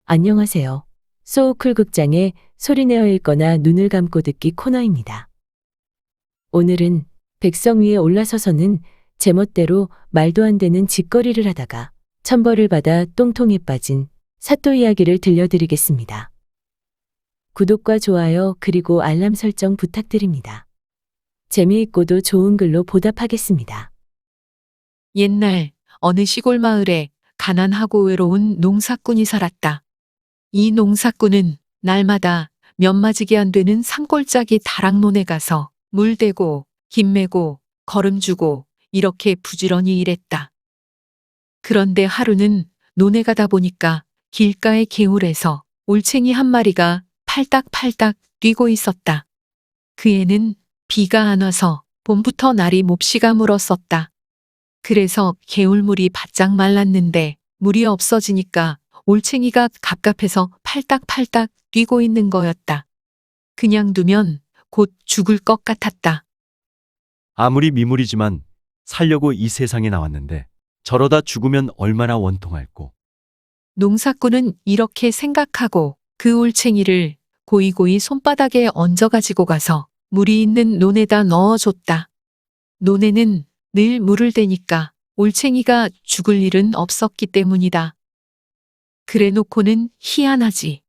안녕하세요. 소우쿨 극장의 소리내어 읽거나 눈을 감고 듣기 코너입니다. 오늘은 백성 위에 올라서서는 제멋대로 말도 안 되는 짓거리를 하다가 천벌을 받아 똥통에 빠진 사또 이야기를 들려드리겠습니다. 구독과 좋아요 그리고 알람 설정 부탁드립니다. 재미있고도 좋은 글로 보답하겠습니다. 옛날 어느 시골 마을에 가난하고 외로운 농사꾼이 살았다. 이 농사꾼은 날마다 몇 마지기 안 되는 산골짜기 다락논에 가서 물 대고 김 매고 거름 주고 이렇게 부지런히 일했다. 그런데 하루는 논에 가다 보니까 길가의 개울에서 올챙이 한 마리가 팔딱팔딱 뛰고 있었다. 그 애는 비가 안 와서 봄부터 날이 몹시가 물었었다. 그래서 개울물이 바짝 말랐는데 물이 없어지니까 올챙이가 갑갑해서 팔딱팔딱 뛰고 있는 거였다. 그냥 두면 곧 죽을 것 같았다. 아무리 미물이지만 살려고 이 세상에 나왔는데 저러다 죽으면 얼마나 원통할꼬. 농사꾼은 이렇게 생각하고 그 올챙이를 고이고이 손바닥에 얹어 가지고 가서 물이 있는 논에다 넣어줬다. 논에는 늘 물을 대니까 올챙이가 죽을 일은 없었기 때문이다. 그래 놓고는 희한하지.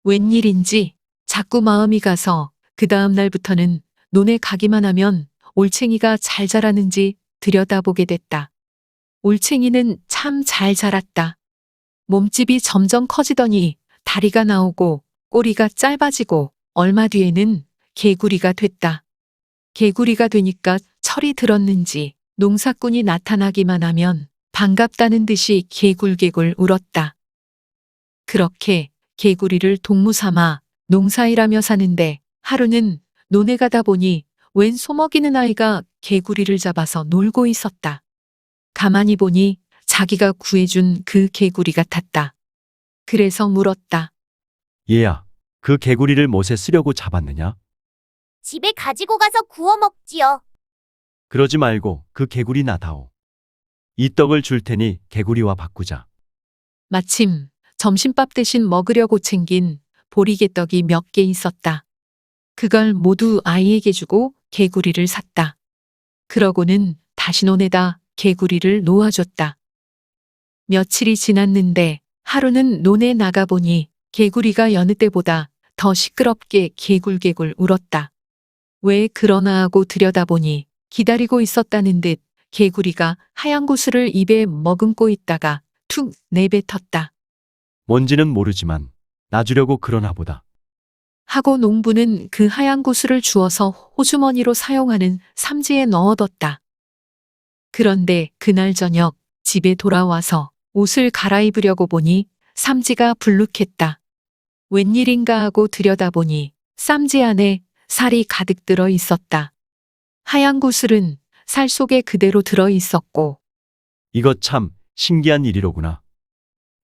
웬일인지 자꾸 마음이 가서 그 다음 날부터는 논에 가기만 하면 올챙이가 잘 자라는지 들여다보게 됐다. 올챙이는 참 잘 자랐다. 몸집이 점점 커지더니 다리가 나오고 꼬리가 짧아지고 얼마 뒤에는 개구리가 됐다. 개구리가 되니까 철이 들었는지 농사꾼이 나타나기만 하면 반갑다는 듯이 개굴개굴 울었다. 그렇게 개구리를 동무 삼아 농사일하며 사는데 하루는 논에 가다 보니 웬 소먹이는 아이가 개구리를 잡아서 놀고 있었다. 가만히 보니 자기가 구해준 그 개구리 같았다. 그래서 물었다. 얘야, 그 개구리를 못에 쓰려고 잡았느냐? 집에 가지고 가서 구워 먹지요. 그러지 말고 그 개구리 나다오. 이 떡을 줄 테니 개구리와 바꾸자. 마침 점심밥 대신 먹으려고 챙긴 보리개떡이 몇 개 있었다. 그걸 모두 아이에게 주고 개구리를 샀다. 그러고는 다시 논에다 개구리를 놓아줬다. 며칠이 지났는데 하루는 논에 나가보니 개구리가 여느 때보다 더 시끄럽게 개굴개굴 울었다. 왜 그러나 하고 들여다보니 기다리고 있었다는 듯 개구리가 하얀 구슬을 입에 머금고 있다가 툭 내뱉었다. 뭔지는 모르지만 놔주려고 그러나 보다. 하고 농부는 그 하얀 구슬을 주워서 호주머니로 사용하는 삼지에 넣어뒀다. 그런데 그날 저녁 집에 돌아와서 옷을 갈아입으려고 보니 삼지가 불룩했다. 웬일인가 하고 들여다보니 삼지 안에 살이 가득 들어 있었다. 하얀 구슬은 살 속에 그대로 들어 있었고 이거 참 신기한 일이로구나.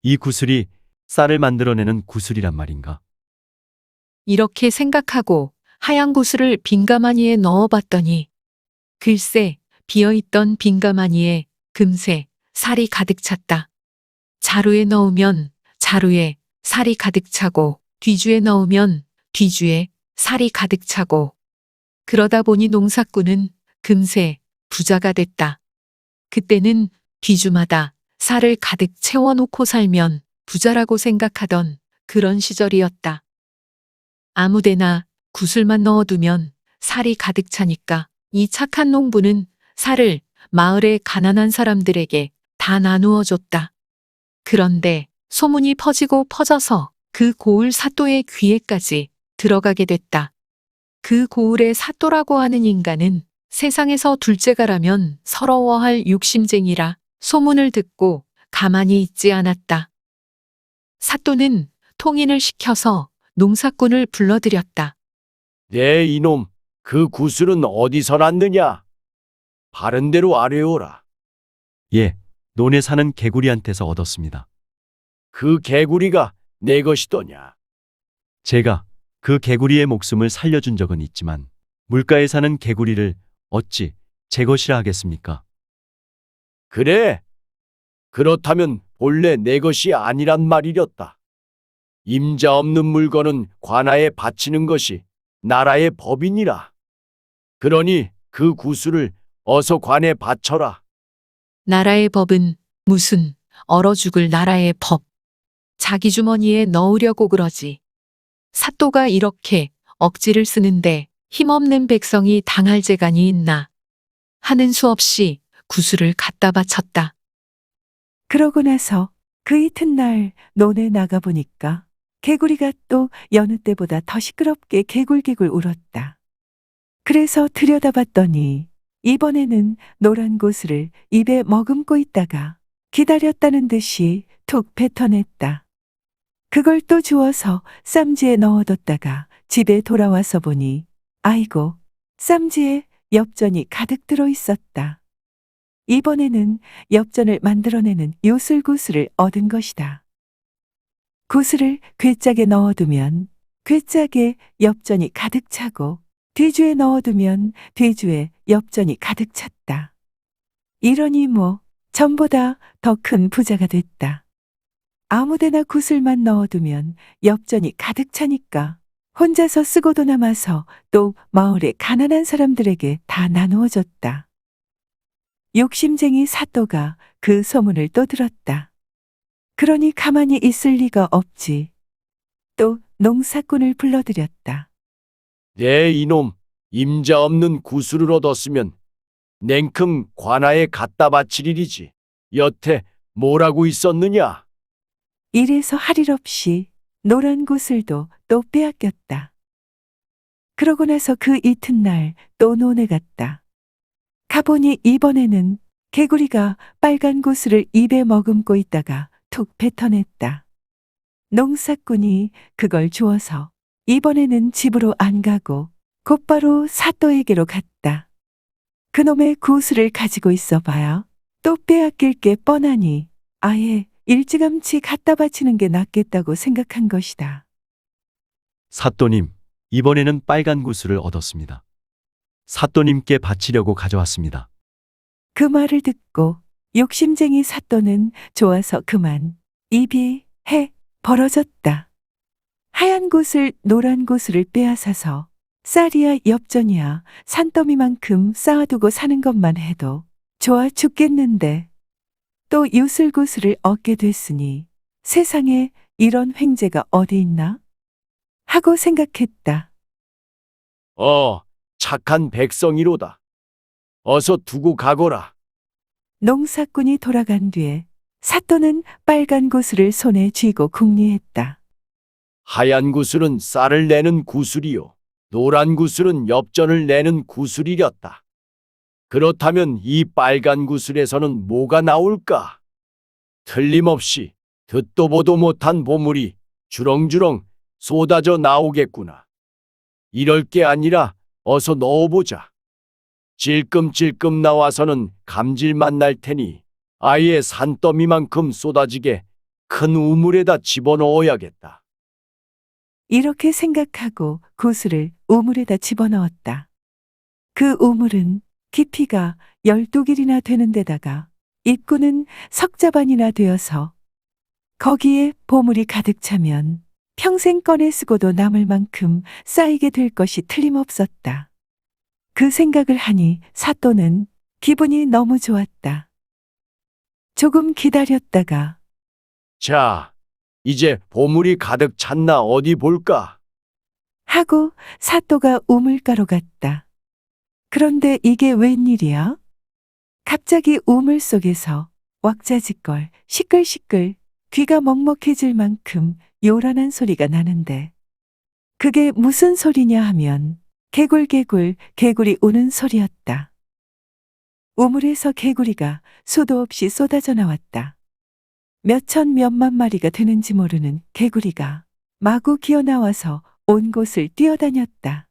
이 구슬이 쌀을 만들어내는 구슬이란 말인가? 이렇게 생각하고 하얀 구슬을 빈가마니에 넣어봤더니 글쎄 비어있던 빈가마니에 금세 살이 가득 찼다. 자루에 넣으면 자루에 살이 가득 차고 뒤주에 넣으면 뒤주에 살이 가득 차고 그러다 보니 농사꾼은 금세 부자가 됐다. 그때는 뒤주마다 살을 가득 채워놓고 살면 부자라고 생각하던 그런 시절이었다. 아무데나 구슬만 넣어두면 살이 가득 차니까 이 착한 농부는 살을 마을의 가난한 사람들에게 다 나누어 줬다. 그런데 소문이 퍼지고 퍼져서 그 고을 사또의 귀에까지 들어가게 됐다. 그 고을의 사또라고 하는 인간은 세상에서 둘째가라면 서러워할 욕심쟁이라 소문을 듣고 가만히 있지 않았다. 사또는 통인을 시켜서 농사꾼을 불러들였다. 네 이놈, 그 구슬은 어디서 났느냐? 바른 대로 아뢰오라. 예, 논에 사는 개구리한테서 얻었습니다. 그 개구리가 내 것이더냐? 제가 그 개구리의 목숨을 살려준 적은 있지만 물가에 사는 개구리를 어찌 제 것이라 하겠습니까? 그래. 그렇다면 본래 내 것이 아니란 말이렸다. 임자 없는 물건은 관아에 바치는 것이 나라의 법이니라. 그러니 그 구슬을 어서 관에 바쳐라. 나라의 법은 무슨 얼어 죽을 나라의 법. 자기 주머니에 넣으려고 그러지. 사또가 이렇게 억지를 쓰는데 힘없는 백성이 당할 재간이 있나. 하는 수 없이 구슬을 갖다 바쳤다. 그러고 나서 그 이튿날 논에 나가보니까 개구리가 또 여느 때보다 더 시끄럽게 개굴개굴 울었다. 그래서 들여다봤더니 이번에는 노란 구슬을 입에 머금고 있다가 기다렸다는 듯이 툭 뱉어냈다. 그걸 또 주워서 쌈지에 넣어뒀다가 집에 돌아와서 보니 아이고, 쌈지에 엽전이 가득 들어 있었다. 이번에는 엽전을 만들어내는 요술구슬을 얻은 것이다. 구슬을 괴짝에 넣어두면 괴짝에 엽전이 가득 차고 뒤주에 넣어두면 뒤주에 엽전이 가득 찼다. 이러니 뭐 전보다 더 큰 부자가 됐다. 아무데나 구슬만 넣어두면 엽전이 가득 차니까 혼자서 쓰고도 남아서 또 마을의 가난한 사람들에게 다 나누어 줬다. 욕심쟁이 사또가 그 소문을 또 들었다. 그러니 가만히 있을 리가 없지. 또 농사꾼을 불러들였다. 내 이놈, 임자 없는 구슬을 얻었으면 냉큼 관아에 갖다 바칠 일이지. 여태 뭐라고 있었느냐? 이래서 할 일 없이 노란 구슬도 또 빼앗겼다. 그러고 나서 그 이튿날 또 논에 갔다. 가보니 이번에는 개구리가 빨간 구슬을 입에 머금고 있다가 툭 뱉어냈다. 농사꾼이 그걸 주워서 이번에는 집으로 안 가고 곧바로 사또에게로 갔다. 그놈의 구슬을 가지고 있어 봐야 또 빼앗길 게 뻔하니 아예 일찌감치 갖다 바치는 게 낫겠다고 생각한 것이다. 사또님, 이번에는 빨간 구슬을 얻었습니다. 사또님께 바치려고 가져왔습니다. 그 말을 듣고 욕심쟁이 사또는 좋아서 그만 입이 해 벌어졌다. 하얀 구슬, 노란 구슬을 빼앗아서 쌀이야 엽전이야 산더미만큼 쌓아두고 사는 것만 해도 좋아 죽겠는데 또 요술구슬을 얻게 됐으니 세상에 이런 횡재가 어디 있나? 하고 생각했다. 착한 백성이로다. 어서 두고 가거라. 농사꾼이 돌아간 뒤에 사또는 빨간 구슬을 손에 쥐고 궁리했다. 하얀 구슬은 쌀을 내는 구슬이요. 노란 구슬은 엽전을 내는 구슬이렸다. 그렇다면 이 빨간 구슬에서는 뭐가 나올까? 틀림없이 듣도 보도 못한 보물이 주렁주렁 쏟아져 나오겠구나. 이럴 게 아니라 어서 넣어보자. 찔끔찔끔 나와서는 감질만 날 테니 아예 산더미만큼 쏟아지게 큰 우물에다 집어넣어야겠다. 이렇게 생각하고 구슬을 우물에다 집어넣었다. 그 우물은 깊이가 12길이나 되는 데다가 입구는 석자반이나 되어서 거기에 보물이 가득 차면 평생 꺼내 쓰고도 남을 만큼 쌓이게 될 것이 틀림없었다. 그 생각을 하니 사또는 기분이 너무 좋았다. 조금 기다렸다가 자, 이제 보물이 가득 찼나 어디 볼까? 하고 사또가 우물가로 갔다. 그런데 이게 웬일이야? 갑자기 우물 속에서 왁자지껄 시끌시끌 귀가 먹먹해질 만큼 요란한 소리가 나는데 그게 무슨 소리냐 하면 개굴개굴 개구리 우는 소리였다. 우물에서 개구리가 수도 없이 쏟아져 나왔다. 몇천 몇만 마리가 되는지 모르는 개구리가 마구 기어나와서 온 곳을 뛰어다녔다.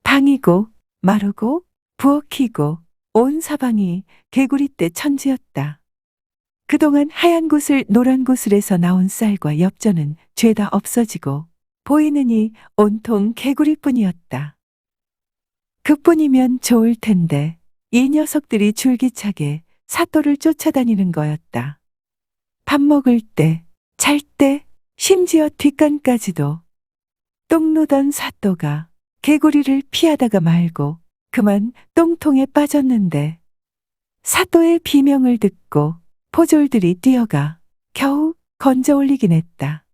방이고 마르고 부엌이고 온 사방이 개구리떼 천지였다. 그동안 하얀 구슬 노란 구슬에서 나온 쌀과 엽전은 죄다 없어지고 보이느니 온통 개구리뿐이었다. 그뿐이면 좋을 텐데 이 녀석들이 줄기차게 사또를 쫓아다니는 거였다. 밥 먹을 때, 잘 때, 심지어 뒷간까지도. 똥 누던 사또가 개구리를 피하다가 말고 그만 똥통에 빠졌는데 사또의 비명을 듣고 포졸들이 뛰어가 겨우 건져 올리긴 했다.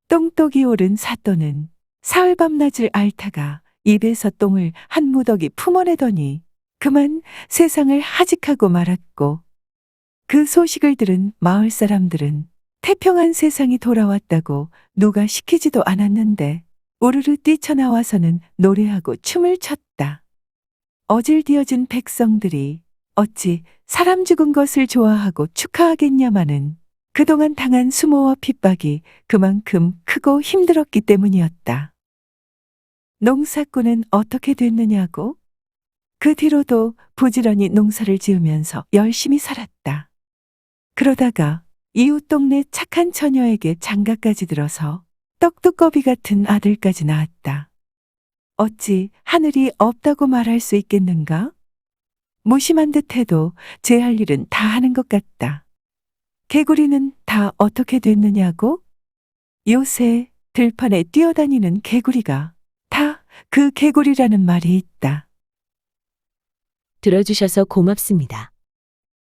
똥독이 오른 사또는 사흘 밤낮을 앓다가 입에서 똥을 한 무더기 품어내더니 그만 세상을 하직하고 말았고, 그 소식을 들은 마을 사람들은 태평한 세상이 돌아왔다고 누가 시키지도 않았는데 우르르 뛰쳐나와서는 노래하고 춤을 췄다. 어질디어진 백성들이 어찌 사람 죽은 것을 좋아하고 축하하겠냐마는 그동안 당한 수모와 핍박이 그만큼 크고 힘들었기 때문이었다. 농사꾼은 어떻게 됐느냐고? 그 뒤로도 부지런히 농사를 지으면서 열심히 살았다. 그러다가 이웃 동네 착한 처녀에게 장가까지 들어서 떡두꺼비 같은 아들까지 낳았다. 어찌 하늘이 없다고 말할 수 있겠는가? 무심한 듯해도 제 할 일은 다 하는 것 같다. 개구리는 다 어떻게 됐느냐고? 요새 들판에 뛰어다니는 개구리가 다 그 개구리라는 말이 있다. 들어주셔서 고맙습니다.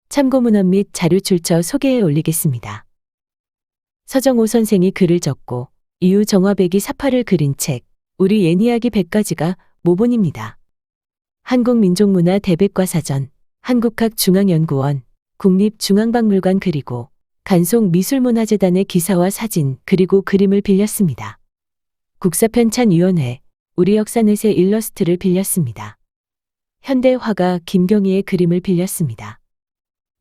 참고문헌 및 자료 출처 소개해 올리겠습니다. 서정호 선생이 글을 적고 이후 정화백이 사파를 그린 책 우리 옛이야기 100가지가 모본입니다. 한국민족문화 대백과사전, 한국학중앙연구원, 국립중앙박물관 그리고 간송미술문화재단의 기사와 사진 그리고 그림을 빌렸습니다. 국사편찬위원회, 우리 역사넷의 일러스트를 빌렸습니다. 현대 화가 김경희의 그림을 빌렸습니다.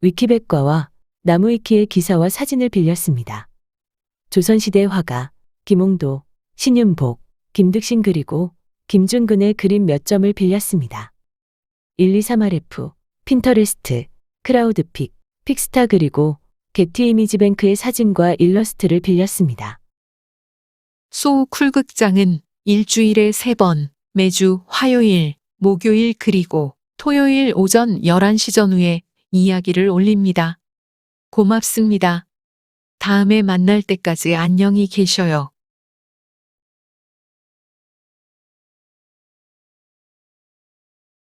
위키백과와 나무위키의 기사와 사진을 빌렸습니다. 조선시대 화가 김홍도, 신윤복, 김득신 그리고 김준근의 그림 몇 점을 빌렸습니다. 123RF, 핀터레스트, 크라우드픽, 픽스타 그리고 게티 이미지뱅크의 사진과 일러스트를 빌렸습니다. 소쿨극장은 일주일에 3번, 매주 화요일, 목요일 그리고 토요일 오전 11시 전후에 이야기를 올립니다. 고맙습니다. 다음에 만날 때까지 안녕히 계셔요.